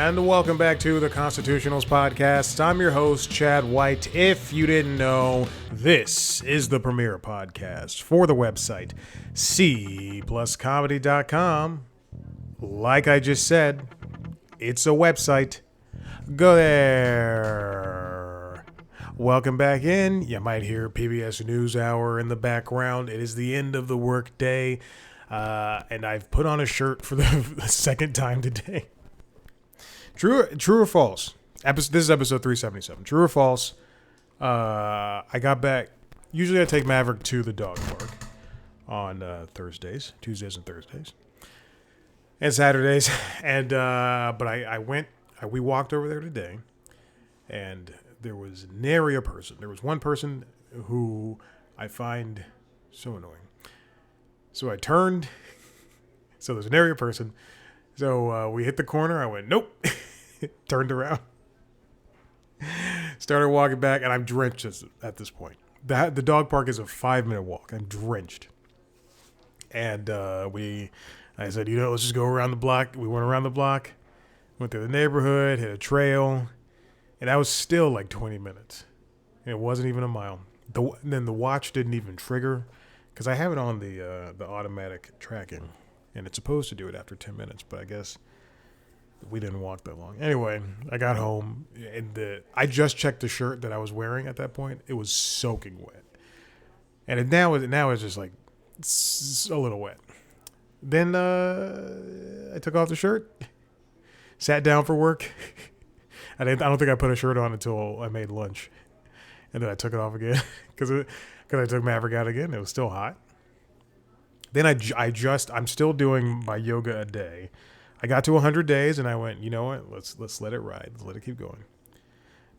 And welcome back to the Constitutionals Podcast. I'm your host, Chad White. If you didn't know, this is the premier podcast for the website, cpluscomedy.com. Like I just said, it's a website. Go there. Welcome back in. You might hear PBS NewsHour in the background. It is the end of the work day, and I've put on a shirt for the second time today. True or false? This is episode 377. True or false? I got back. Usually I take Maverick to the dog park on Thursdays, Tuesdays and Thursdays, and Saturdays. And but I went. We walked over there today, and there was nary a person. There was one person who I find so annoying. So I turned. So there's nary a person. So we hit the corner. I went, nope. Turned around. Started walking back, and I'm drenched at this point. The dog park is a 5-minute walk. I'm drenched. And I said, let's just go around the block. We went around the block, went through the neighborhood, hit a trail, and that was still like 20 minutes. And it wasn't even a mile. Then the watch didn't even trigger, because I have it on the automatic tracking. And it's supposed to do it after 10 minutes, but I guess we didn't walk that long. Anyway, I got home, and I just checked the shirt that I was wearing at that point. It was soaking wet. And now it's just like a little wet. Then I took off the shirt, sat down for work. I don't think I put a shirt on until I made lunch. And then I took it off again because I took Maverick out again. It was still hot. Then I'm still doing my yoga a day. I got to 100 days, and I went, you know what? Let's let it ride. Let's let it keep going.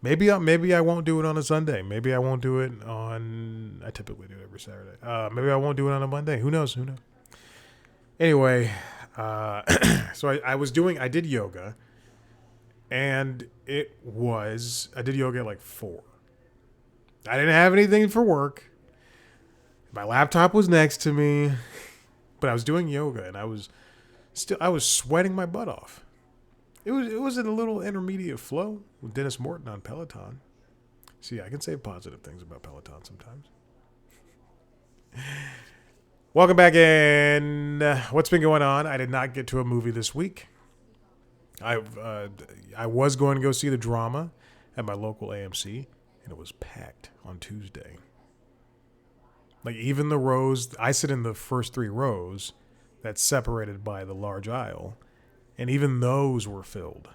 Maybe I won't do it on a Sunday. Maybe I won't do it on. I typically do it every Saturday. Maybe I won't do it on a Monday. Who knows? Anyway, so I did yoga, and I did yoga at like 4. I didn't have anything for work. My laptop was next to me, but I was doing yoga, and I was sweating my butt off. It was in a little intermediate flow with Dennis Morton on Peloton. See, I can say positive things about Peloton sometimes. Welcome back in. What's been going on? I did not get to a movie this week. I was going to go see The Drama at my local AMC, and it was packed on Tuesday. Like, even the rows, I sit in the first 3 rows that's separated by the large aisle, and even those were filled.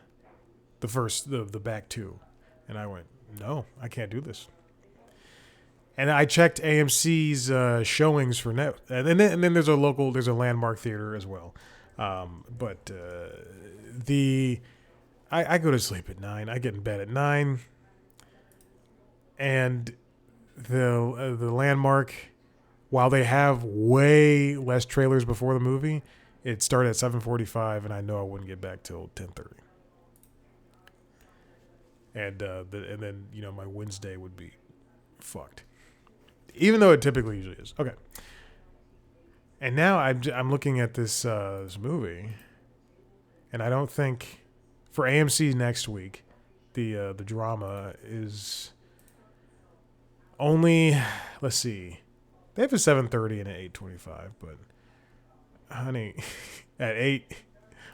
The back 2. And I went, no, I can't do this. And I checked AMC's showings for net, and then there's a landmark theater as well. I go to sleep at 9. I get in bed at 9, and the landmark, while they have way less trailers before the movie, it started at 7:45, and I know I wouldn't get back till 10:30. And then my Wednesday would be fucked, even though it typically usually is. Okay. And now I'm looking at this movie, and I don't think for AMC next week, the Drama is only, let's see. They have a 7:30 and an 8:25, but honey, at 8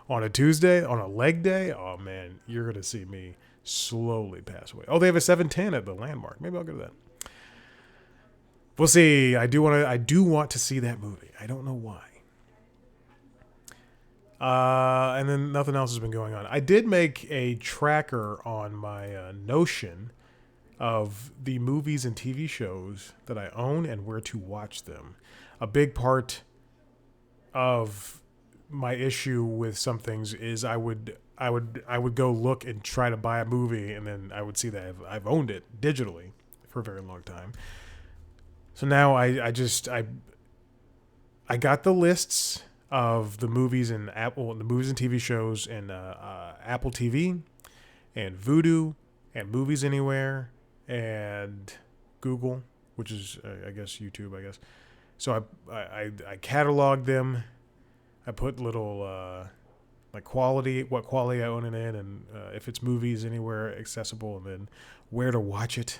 on a Tuesday, on a leg day, oh man, you're going to see me slowly pass away. Oh, they have a 7:10 at the Landmark. Maybe I'll go to that. We'll see. I do want to see that movie. I don't know why. And then nothing else has been going on. I did make a tracker on my Notion of the movies and TV shows that I own and where to watch them. A big part of my issue with some things is I would go look and try to buy a movie, and then I would see that I've owned it digitally for a very long time. So now I got the lists of the movies and TV shows in Apple TV and Vudu and Movies Anywhere and Google, which is I guess YouTube, I guess. So I cataloged them. I put little like quality, what quality I own it in, and if it's movies anywhere accessible, and then where to watch it.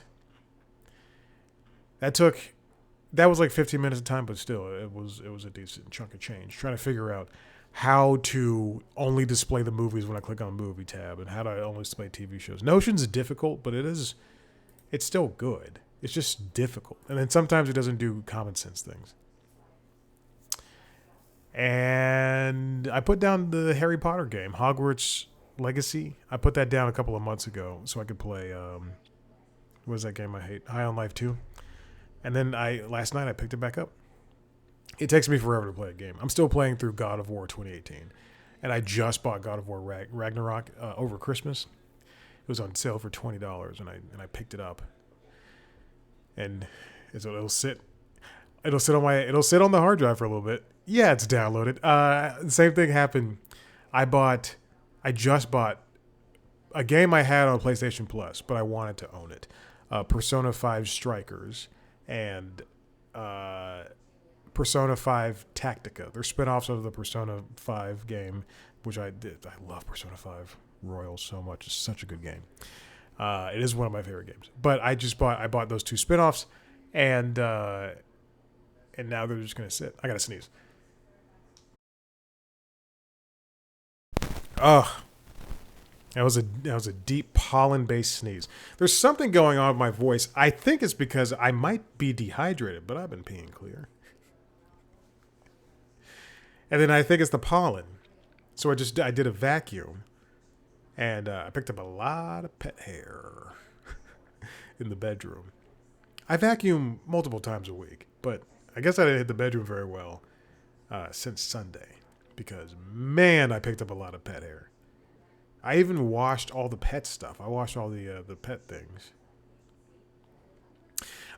That was like 15 minutes of time, but still, it was a decent chunk of change. Trying to figure out how to only display the movies when I click on movie tab, and how do I only display TV shows. Notion's difficult, but it's still good. It's just difficult, and then sometimes it doesn't do common sense things. And I put down the Harry Potter game, Hogwarts Legacy. I put that down a couple of months ago so I could play. What was that game I hate? High on Life 2. And then last night I picked it back up. It takes me forever to play a game. I'm still playing through God of War 2018, and I just bought God of War Ragnarok over Christmas. It was on sale for $20, and I picked it up. And so it'll sit on the hard drive for a little bit. Yeah, it's downloaded. The same thing happened. I just bought a game I had on PlayStation Plus, but I wanted to own it. Persona 5 Strikers and Persona 5 Tactica. They're spinoffs of the Persona 5 game, which I did. I love Persona 5 Royal so much. It's such a good game. It is one of my favorite games. But I bought those two spinoffs, and now they're just gonna sit. I gotta sneeze. Oh, that was a deep pollen-based sneeze. There's something going on with my voice. I think it's because I might be dehydrated, but I've been peeing clear. And then I think it's the pollen. So I did a vacuum, and I picked up a lot of pet hair in the bedroom. I vacuum multiple times a week, but I guess I didn't hit the bedroom very well since Sunday, because, man, I picked up a lot of pet hair. I even washed all the pet stuff. I washed all the pet things.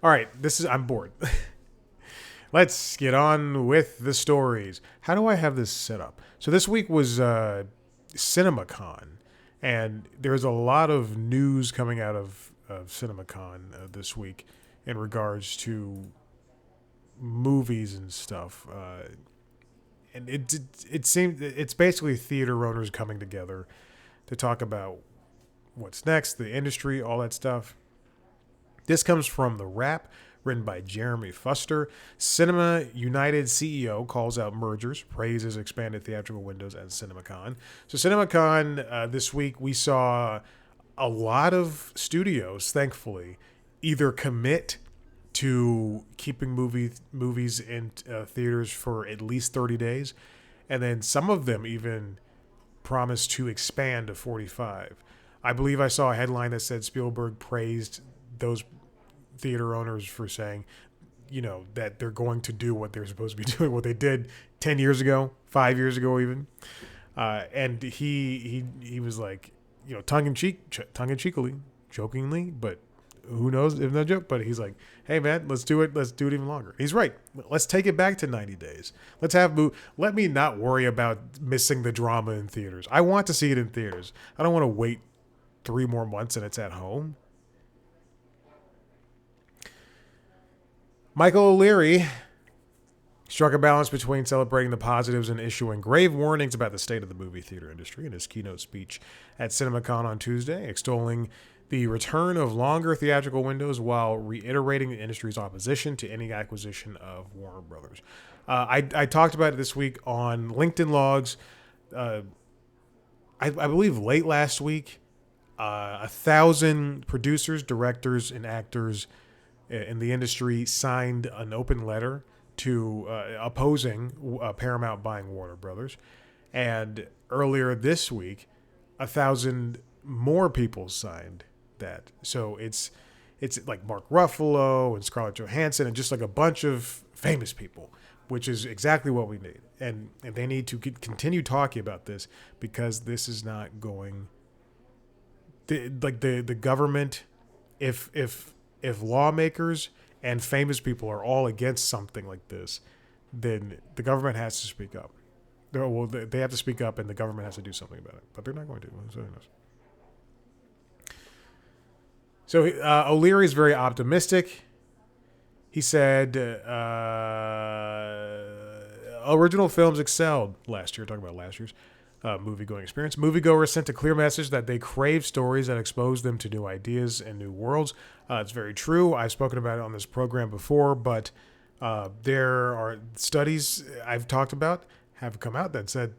All right, I'm bored. Let's get on with the stories. How do I have this set up? So this week was CinemaCon, and there's a lot of news coming out of CinemaCon this week in regards to movies and stuff. And it seemed it's basically theater owners coming together to talk about what's next, the industry, all that stuff. This comes from The Wrap, written by Jeremy Fuster. Cinema United CEO calls out mergers, praises expanded theatrical windows at CinemaCon. So CinemaCon, this week we saw a lot of studios, thankfully, either commit to keeping movies in theaters for at least 30 days, and then some of them even promised to expand to 45. I believe I saw a headline that said Spielberg praised those theater owners for saying, that they're going to do what they're supposed to be doing, what they did 10 years ago, 5 years ago even. And he was like, tongue-in-cheekily, jokingly, but who knows if no joke, but he's like, hey man, let's do it even longer. He's right. Let's take it back to 90 days. Let me not worry about missing the drama in theaters. I want to see it in theaters. I don't want to wait 3 more months and it's at home. Michael O'Leary struck a balance between celebrating the positives and issuing grave warnings about the state of the movie theater industry in his keynote speech at CinemaCon on Tuesday, extolling the return of longer theatrical windows while reiterating the industry's opposition to any acquisition of Warner Brothers. I talked about it this week on LinkedIn Logs. I believe late last week, 1,000 producers, directors, and actors in the industry signed an open letter to opposing Paramount buying Warner Brothers. And earlier this week, 1,000 more people signed that. So it's like Mark Ruffalo and Scarlett Johansson and just like a bunch of famous people, which is exactly what we need. And they need to continue talking about this, because this is not going. The government, if lawmakers and famous people are all against something like this, then the government has to speak up. They have to speak up, and the government has to do something about it. But they're not going to. So who knows? So O'Leary is very optimistic. He said original films excelled last year, talking about last year's, movie-going experience. Moviegoers sent a clear message that they crave stories that expose them to new ideas and new worlds. It's very true. I've spoken about it on this program before, but there are studies I've talked about have come out that said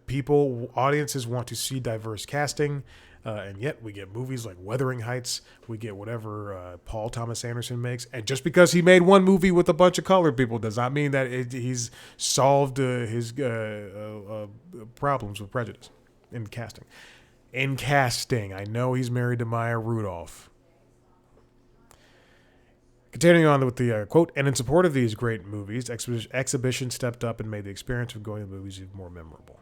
audiences want to see diverse casting, and yet we get movies like Wuthering Heights. We get whatever Paul Thomas Anderson makes, and just because he made one movie with a bunch of colored people does not mean that he's solved his problems with prejudice in casting. In casting, I know he's married to Maya Rudolph. Continuing on with the quote, and in support of these great movies, exhibition stepped up and made the experience of going to the movies even more memorable.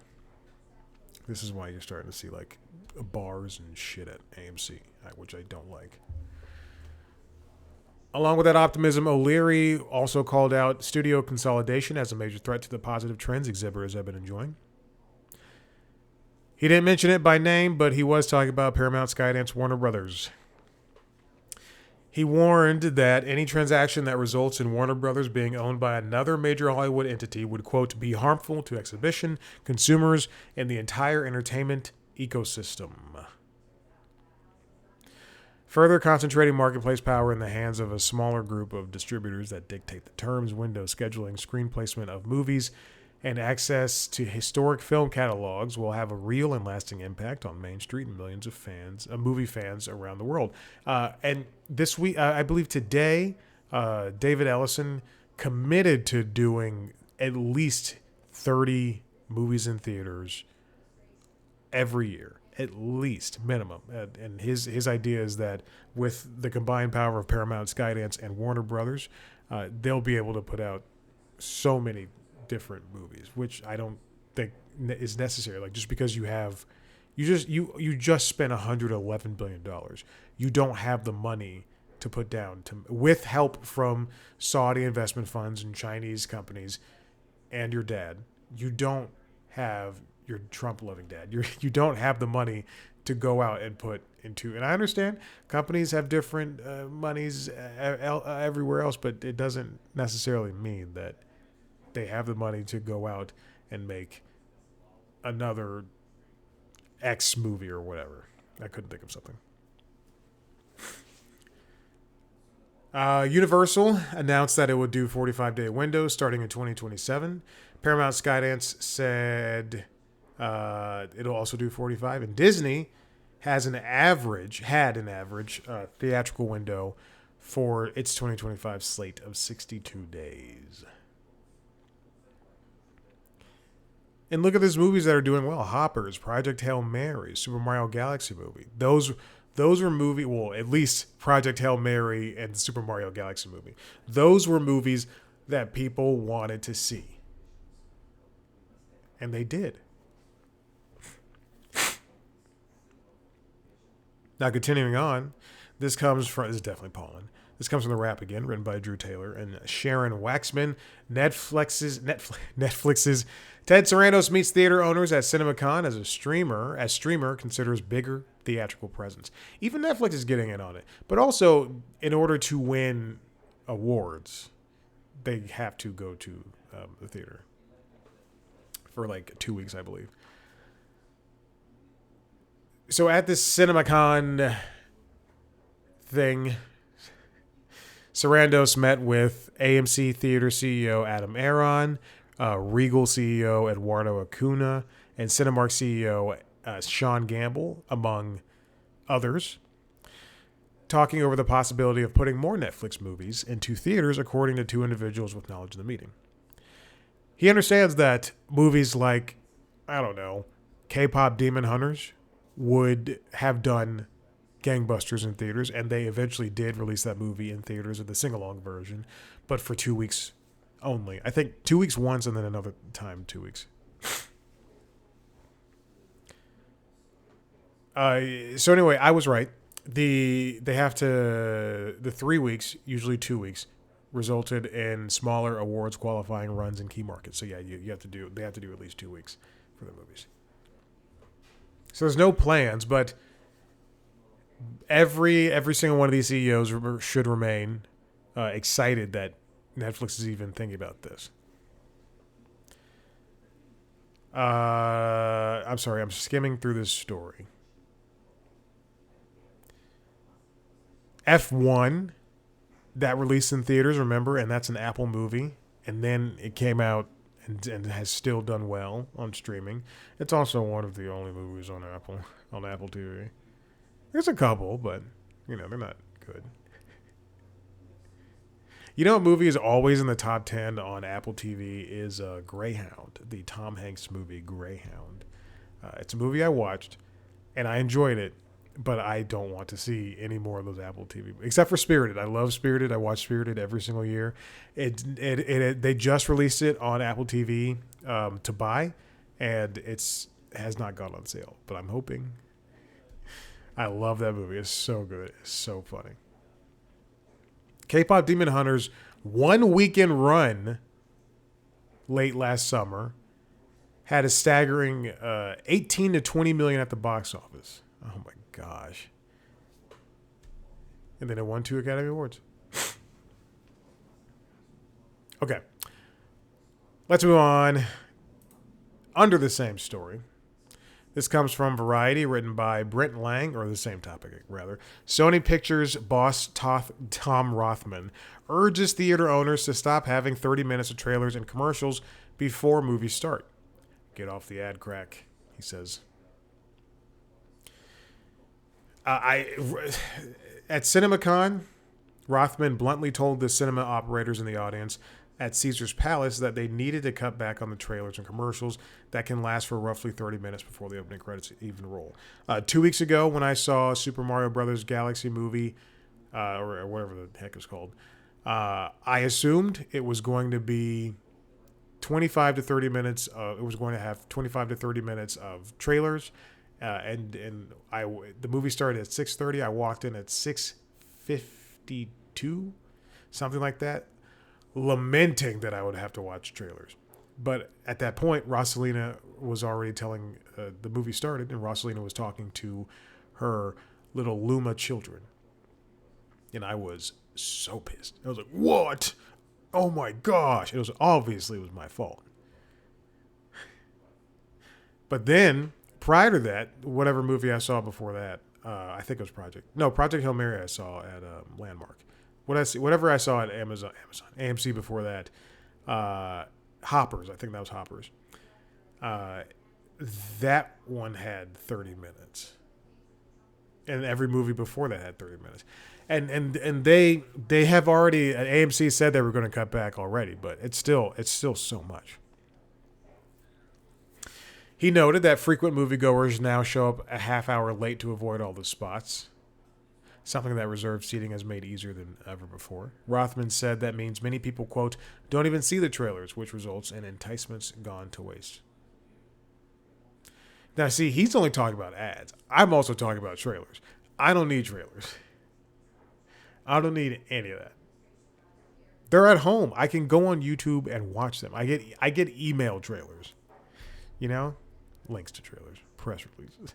This is why you're starting to see like bars and shit at AMC, which I don't like. Along with that optimism, O'Leary also called out studio consolidation as a major threat to the positive trends exhibitors have been enjoying. He didn't mention it by name, but he was talking about Paramount, Skydance, Warner Brothers. He warned that any transaction that results in Warner Brothers being owned by another major Hollywood entity would, quote, be harmful to exhibition, consumers, and the entire entertainment ecosystem. Further concentrating marketplace power in the hands of a smaller group of distributors that dictate the terms, windows, scheduling, screen placement of movies, and access to historic film catalogs will have a real and lasting impact on Main Street and millions of fans, movie fans around the world. And this week, I believe today, David Ellison committed to doing at least 30 movies in theaters every year, at least minimum. And his idea is that with the combined power of Paramount, Skydance, and Warner Brothers, they'll be able to put out so many different movies, which I don't think is necessary. Like, just because you just spent $111 billion, you don't have the money to put down with help from Saudi investment funds and Chinese companies and your dad. You don't have your Trump-loving dad. You don't have the money to go out and put into. And I understand companies have different monies everywhere else, but it doesn't necessarily mean that they have the money to go out and make another X movie or whatever. I couldn't think of something. Universal announced that it would do 45-day windows starting in 2027. Paramount Skydance said it'll also do 45. And Disney had an average theatrical window for its 2025 slate of 62 days. And look at these movies that are doing well. Hoppers, Project Hail Mary, Super Mario Galaxy movie. Those were movies, well, at least Project Hail Mary and the Super Mario Galaxy movie. Those were movies that people wanted to see. And they did. Now, continuing on, this is definitely Pollen. This comes from The Wrap again, written by Drew Taylor and Sharon Waxman. Netflix's Ted Sarandos meets theater owners at CinemaCon as streamer considers bigger theatrical presence. Even Netflix is getting in on it. But also, in order to win awards, they have to go to the theater for like 2 weeks, I believe. So at this CinemaCon thing, Sarandos met with AMC Theater CEO Adam Aron, Regal CEO Eduardo Acuna, and Cinemark CEO Sean Gamble, among others, talking over the possibility of putting more Netflix movies into theaters, according to two individuals with knowledge of the meeting. He understands that movies like, I don't know, K-pop Demon Hunters would have done gangbusters in theaters, and they eventually did release that movie in theaters in the sing-along version, but for 2 weeks only. I think 2 weeks once, and then another time 2 weeks. So anyway, I was right. The 3 weeks, usually 2 weeks, resulted in smaller awards qualifying runs in key markets. So yeah, they have to do at least 2 weeks for the movies. So there's no plans, but every single one of these CEOs should remain excited that Netflix is even thinking about this. I'm sorry. I'm skimming through this story. F1 that released in theaters, remember, and that's an Apple movie, and then it came out and has still done well on streaming. It's also one of the only movies on Apple TV. There's a couple, but they're not good. You know what movie is always in the top 10 on Apple TV is Greyhound, the Tom Hanks movie Greyhound. It's a movie I watched, and I enjoyed it, but I don't want to see any more of those Apple TV, except for Spirited. I love Spirited. I watch Spirited every single year. They just released it on Apple TV to buy, and it's has not gone on sale. But I'm hoping. I love that movie. It's so good. It's so funny. K-pop Demon Hunters 1 weekend run late last summer had a staggering 18 to 20 million at the box office. Oh my gosh. And then it won 2 Academy Awards. Okay. Let's move on. Under the same story. This comes from Variety, written by Brent Lang, or the same topic, rather. Sony Pictures boss Tom Rothman urges theater owners to stop having 30 minutes of trailers and commercials before movies start. Get off the ad crack, he says. At CinemaCon, Rothman bluntly told the cinema operators in the audience at Caesar's Palace that they needed to cut back on the trailers and commercials that can last for roughly 30 minutes before the opening credits even roll. 2 weeks ago, when I saw Super Mario Brothers Galaxy movie, or whatever the heck it's called, I assumed it was going to be 25 to 30 minutes. It was going to have 25 to 30 minutes of trailers, and the movie started at 6:30. I walked in at 6:52, something like that, lamenting that I would have to watch trailers. But at that point, Rosalina was already telling the movie started, and Rosalina was talking to her little Luma children. And I was so pissed. I was like, what? Oh my gosh. It was my fault. But then, prior to that, whatever movie I saw before that, I think it was Project Hail Mary I saw at Landmark. Whatever I saw at Amazon, AMC before that, Hoppers. I think that was Hoppers. That one had 30 minutes, and every movie before that had 30 minutes. And they have already AMC said they were going to cut back already, but it's still so much. He noted that frequent moviegoers now show up a half hour late to avoid all the spots. Something that reserved seating has made easier than ever before. Rothman said that means many people, quote, don't even see the trailers, which results in enticements gone to waste. Now, see, he's only talking about ads. I'm also talking about trailers. I don't need trailers. I don't need any of that. They're at home. I can go on YouTube and watch them. I get email trailers. Links to trailers, press releases.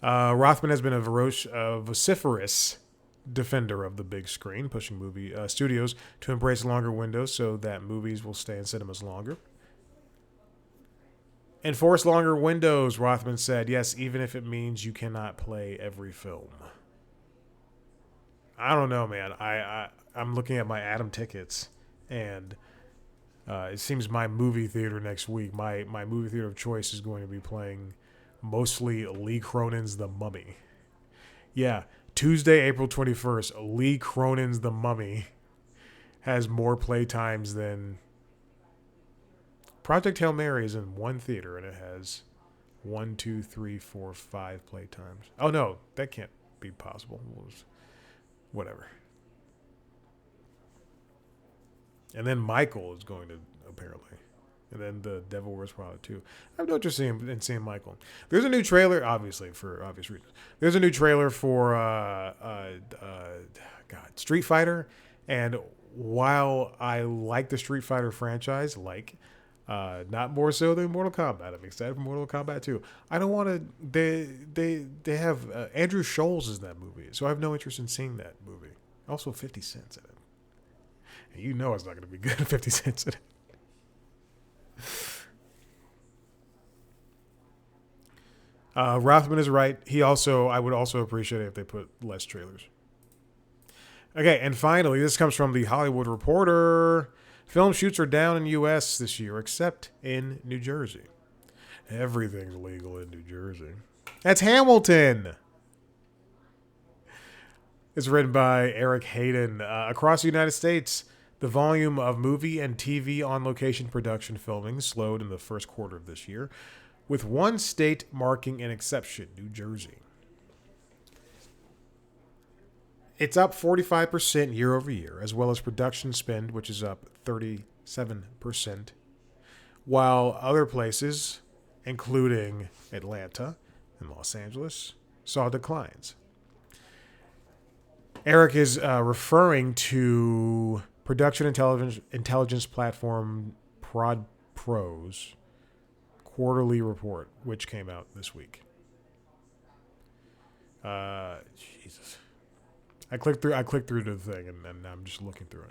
Rothman has been a vociferous defender of the big screen, pushing movie studios to embrace longer windows so that movies will stay in cinemas longer. Enforce longer windows, Rothman said. Yes, even if it means you cannot play every film. I don't know, man. I'm looking at my Atom tickets, and it seems my movie theater next week, my movie theater of choice is going to be playing mostly Lee Cronin's The Mummy. Yeah, Tuesday, April 21st, Lee Cronin's The Mummy has more play times than Project Hail Mary is in one theater, and it has 1, 2, 3, 4, 5 play times. Oh, no, that can't be possible. Whatever. And then Michael is going to, apparently. And then The Devil Wears Prada 2. I have no interest in seeing Michael. There's a new trailer, obviously, for obvious reasons. There's a new trailer for Street Fighter. And while I like the Street Fighter franchise, not more so than Mortal Kombat. I'm excited for Mortal Kombat 2. I don't want to... They have... Andrew Scholes is in that movie, so I have no interest in seeing that movie. Also, 50 Cent's in it. You know it's not going to be good. 50 cents in it. Rothman is right. I would also appreciate it if they put less trailers. Okay, and finally, this comes from the Hollywood Reporter. Film shoots are down in U.S. this year, except in New Jersey. Everything's legal in New Jersey. That's Hamilton. It's written by Eric Hayden. Across the United States, the volume of movie and TV on-location production filming slowed in the first quarter of this year, with one state marking an exception, New Jersey. It's up 45% year over year, as well as production spend, which is up 37%, while other places, including Atlanta and Los Angeles, saw declines. Eric is referring to production intelligence platform ProdPro's quarterly report, which came out this week. Jesus. I clicked through the thing, and I'm just looking through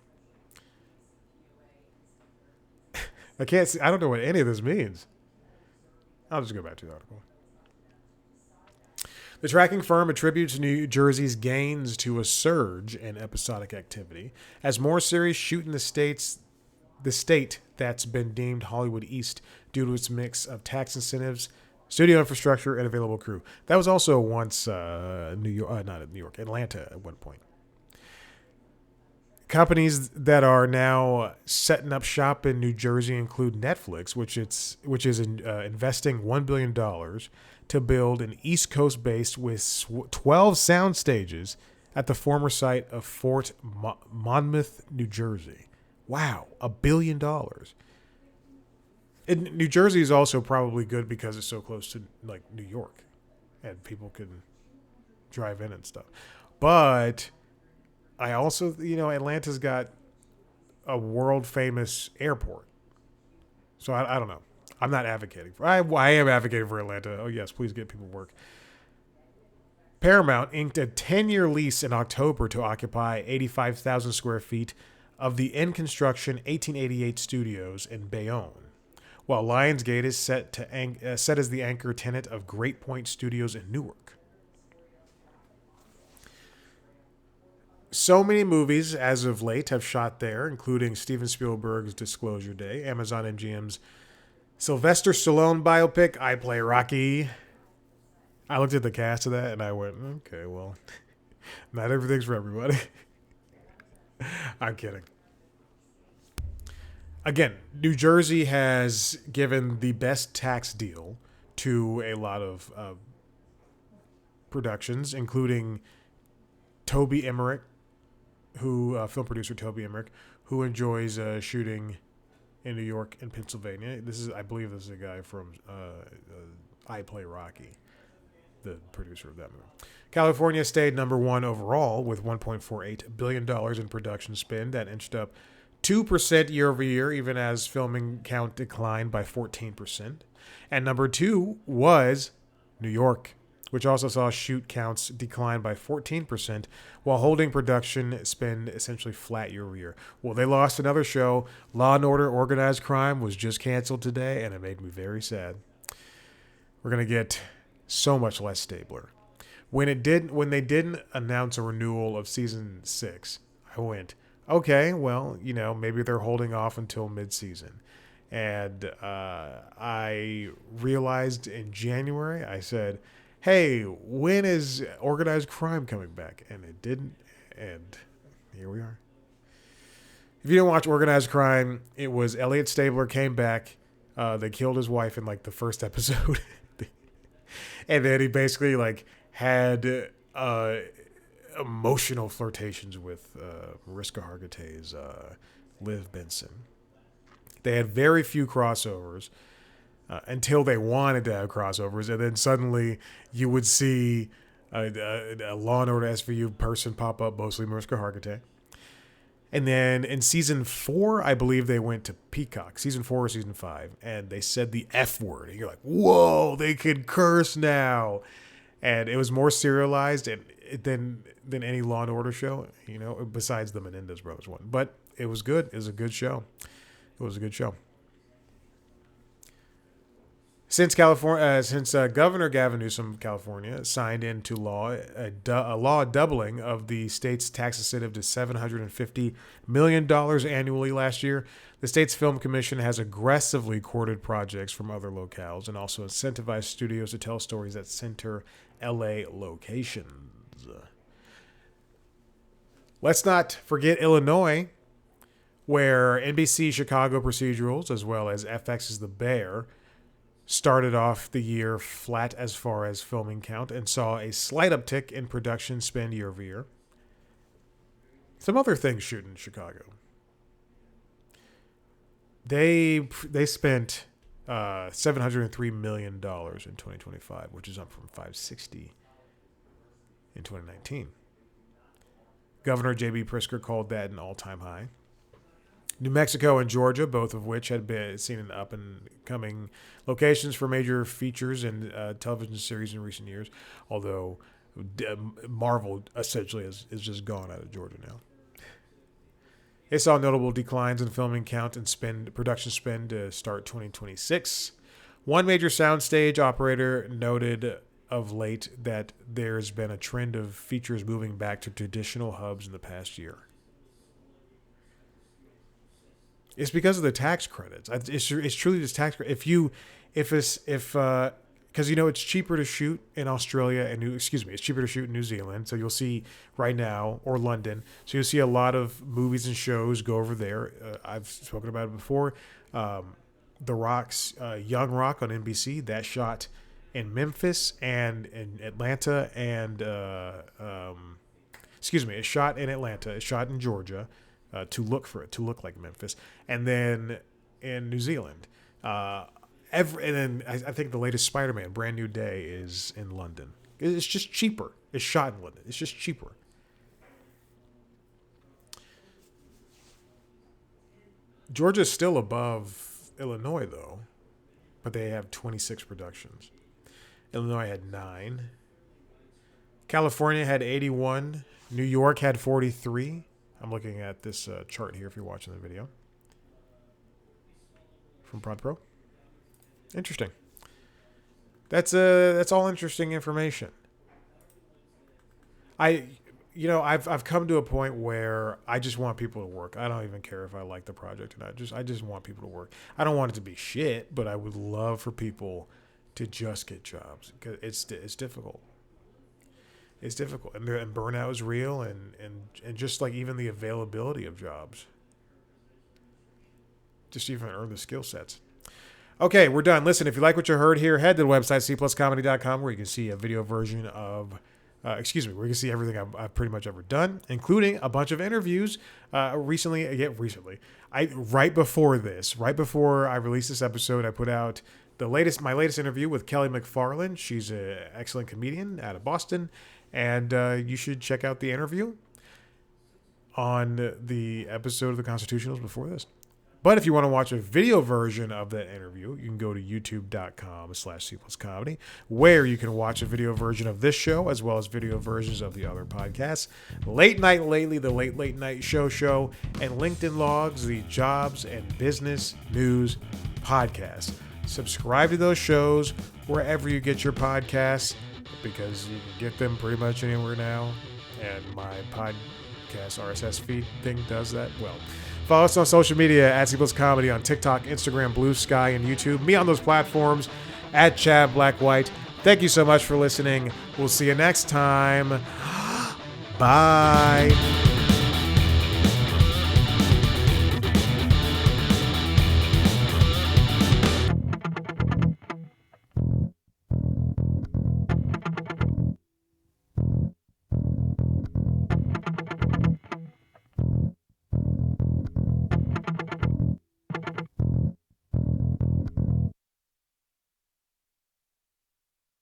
it. I can't see. I don't know what any of this means. I'll just go back to the article. The tracking firm attributes New Jersey's gains to a surge in episodic activity as more series shoot in the state that's been deemed Hollywood East due to its mix of tax incentives, studio infrastructure, and available crew. That was also once Atlanta at one point. Companies that are now setting up shop in New Jersey include Netflix, which is investing $1 billion to build an East Coast base with 12 sound stages at the former site of Fort Monmouth, New Jersey. Wow, $1 billion. And New Jersey is also probably good because it's so close to like New York, and people can drive in and stuff. But I also, Atlanta's got a world famous airport, so I don't know. I'm not advocating for. I am advocating for Atlanta. Oh yes, please get people work. Paramount inked a 10-year lease in October to occupy 85,000 square feet of the in-construction 1888 studios in Bayonne, while Lionsgate is set as the anchor tenant of Great Point Studios in Newark. So many movies as of late have shot there, including Steven Spielberg's Disclosure Day, Amazon MGM's Sylvester Stallone biopic, I Play Rocky. I looked at the cast of that and I went, okay, well, not everything's for everybody. I'm kidding. Again, New Jersey has given the best tax deal to a lot of productions, including Toby Emmerich, film producer Toby Emmerich, who enjoys shooting in New York and Pennsylvania. I believe this is a guy from I Play Rocky, the producer of that movie. California stayed number one overall with $1.48 billion in production spend. That inched up 2% year over year, even as filming count declined by 14%. And number two was New York, which also saw shoot counts decline by 14%, while holding production spend essentially flat year over year. Well, they lost another show. Law and Order Organized Crime was just canceled today, and it made me very sad. We're going to get so much less Stabler. When they didn't announce a renewal of season 6, I went, okay, well, maybe they're holding off until mid-season. And I realized in January, I said, hey, when is Organized Crime coming back? And it didn't, and here we are. If you didn't watch Organized Crime, it was Elliot Stabler came back. They killed his wife in like the first episode. And then he basically had emotional flirtations with Mariska Hargitay's Liv Benson. They had very few crossovers. Until they wanted to have crossovers, and then suddenly you would see a Law and Order SVU person pop up, mostly Mariska Hargitay. And then in season 4, I believe they went to Peacock, season 4 or season 5, and they said the F word. And you're like, whoa, they can curse now. And it was more serialized, and than any Law and Order show, besides the Menendez brothers one. But it was good. It was a good show. Since Governor Gavin Newsom of California signed into law a law doubling of the state's tax incentive to $750 million annually last year, the state's film commission has aggressively courted projects from other locales and also incentivized studios to tell stories that center LA locations. Let's not forget Illinois, where NBC Chicago procedurals, as well as FX's The Bear, started off the year flat as far as filming count and saw a slight uptick in production spend year over year. Some other things shooting in Chicago. They spent $703 million in 2025, which is up from $560 in 2019. Governor J.B. Pritzker called that an all-time high. New Mexico and Georgia, both of which had been seen in up-and-coming locations for major features and television series in recent years, although Marvel essentially is just gone out of Georgia now. It saw notable declines in filming count and production spend to start 2026. One major soundstage operator noted of late that there's been a trend of features moving back to traditional hubs in the past year. It's because of the tax credits. It's truly this tax credit. Because it's cheaper to shoot in Australia and it's cheaper to shoot in New Zealand. So you'll see right now, or London. So you'll see a lot of movies and shows go over there. I've spoken about it before. The Rock's Young Rock on NBC, that shot in Memphis and in Atlanta it's shot in Atlanta. It's shot in Georgia. To look like Memphis, and then in New Zealand, and then I think the latest Spider-Man, Brand New Day, is in London. It's just cheaper. It's shot in London. It's just cheaper. Georgia's still above Illinois though, but they have 26 productions. Illinois had 9. California had 81. New York had 43. I'm looking at this chart here if you're watching the video from Prod Pro. Interesting. That's all interesting information. I've come to a point where I just want people to work. I don't even care if I like the project or not. I just want people to work. I don't want it to be shit, but I would love for people to just get jobs because it's difficult. It's difficult, and burnout is real, and just like even the availability of jobs, just even earn the skill sets. Okay, we're done. Listen, if you like what you heard here, head to the website cpluscomedy.com where you can see a video version of, where you can see everything I've pretty much ever done, including a bunch of interviews. Right before I released this episode, I put out my latest interview with Kelly McFarland. She's an excellent comedian out of Boston. And you should check out the interview on the episode of The Constitutionals before this. But if you want to watch a video version of that interview, you can go to youtube.com/cpluscomedy, where you can watch a video version of this show, as well as video versions of the other podcasts. Late Night Lately, the Late Night Show, and LinkedIn Logs, the jobs and business news podcast. Subscribe to those shows wherever you get your podcasts, because you can get them pretty much anywhere now, and my podcast RSS feed thing does that well. Follow us on social media at @CPlusComedy on TikTok, Instagram, Blue Sky, and YouTube. Me on those platforms at Chad Blackwhite. Thank you so much for listening. We'll see you next time. Bye.